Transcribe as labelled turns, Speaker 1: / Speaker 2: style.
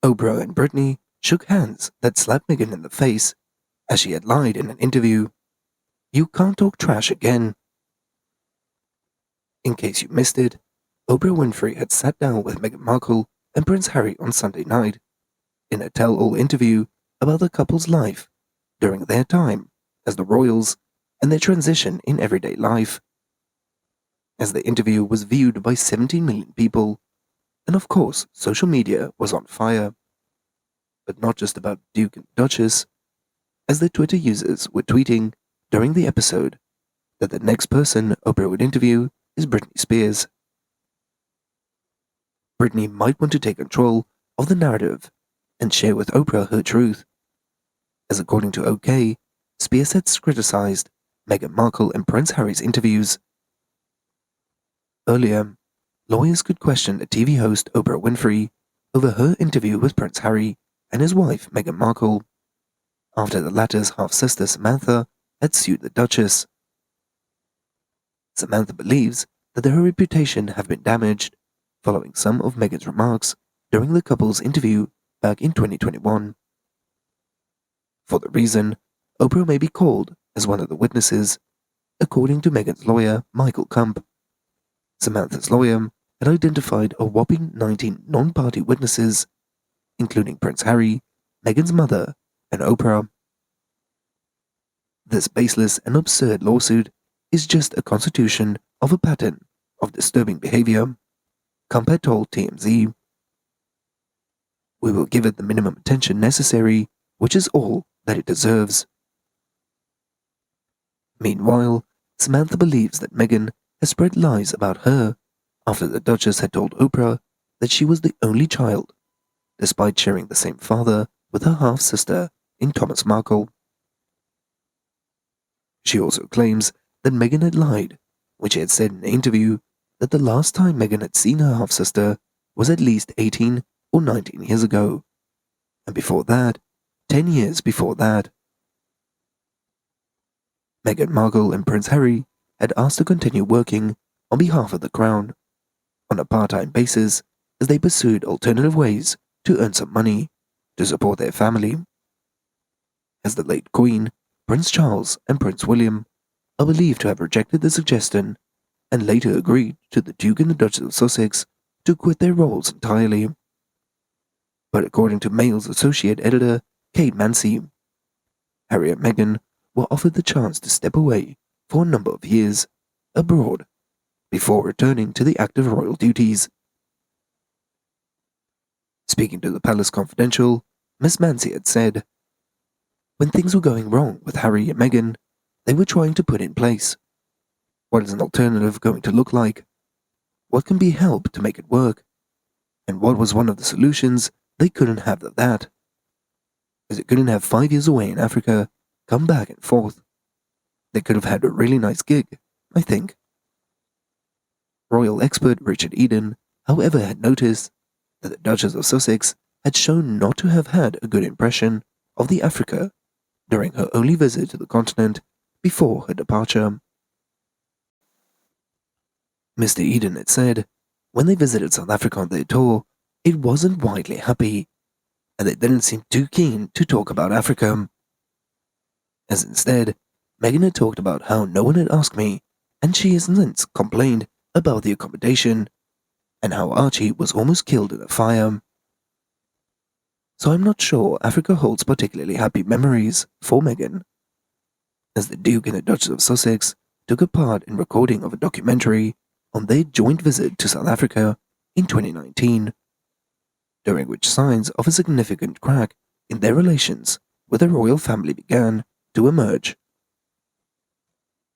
Speaker 1: Oprah and Britney shook hands that slapped Meghan in the face as she had lied in an interview. "You can't talk trash again." In case you missed it, Oprah Winfrey had sat down with Meghan Markle and Prince Harry on Sunday night in a tell-all interview about the couple's life during their time as the royals and their transition in everyday life. As the interview was viewed by 17 million people, and of course social media was on fire. But not just about Duke and Duchess, as the Twitter users were tweeting during the episode that the next person Oprah would interview is Britney Spears. Britney might want to take control of the narrative and share with Oprah her truth, as according to OK, Spears had criticized Meghan Markle and Prince Harry's interviews. Earlier, lawyers could question the TV host Oprah Winfrey over her interview with Prince Harry and his wife Meghan Markle, after the latter's half-sister Samantha had sued the Duchess. Samantha believes that her reputation had been damaged following some of Meghan's remarks during the couple's interview back in 2021. For the reason, Oprah may be called as one of the witnesses, according to Meghan's lawyer Michael Kump. Samantha's lawyer had identified a whopping 19 non-party witnesses, including Prince Harry, Meghan's mother, and Oprah. This baseless and absurd lawsuit is just a constitution of a pattern of disturbing behavior, Kump had told TMZ. "We will give it the minimum attention necessary, which is all that it deserves." Meanwhile, Samantha believes that Meghan has spread lies about her after the Duchess had told Oprah that she was the only child, despite sharing the same father with her half-sister in Thomas Markle. She also claims that Meghan had lied when she had said in an interview that the last time Meghan had seen her half-sister was at least 18 or 19 years ago, and before that, 10 years before that. Meghan Markle and Prince Harry had asked to continue working on behalf of the Crown on a part-time basis as they pursued alternative ways to earn some money to support their family. As the late Queen, Prince Charles and Prince William are believed to have rejected the suggestion and later agreed to the Duke and the Duchess of Sussex to quit their roles entirely. But according to Mail's associate editor, Kate Mansi, Harry and Meghan were offered the chance to step away for a number of years abroad before returning to the active royal duties. Speaking to the Palace Confidential, Miss Mansi had said, "When things were going wrong with Harry and Meghan, they were trying to put in place. What is an alternative going to look like? What can be helped to make it work? And what was one of the solutions? They couldn't have that. Because they couldn't have 5 years away in Africa, come back and forth. They could have had a really nice gig, I think." Royal expert Richard Eden, however, had noticed that the Duchess of Sussex had shown not to have had a good impression of the Africa during her only visit to the continent before her departure. Mr. Eden had said, when they visited South Africa on their tour, it wasn't widely happy, and they didn't seem too keen to talk about Africa. As instead, Meghan had talked about how no one had asked me, and she has since complained about the accommodation, and how Archie was almost killed in a fire. So I'm not sure Africa holds particularly happy memories for Meghan, as the Duke and the Duchess of Sussex took a part in recording of a documentary on their joint visit to South Africa in 2019, during which signs of a significant crack in their relations with the royal family began to emerge.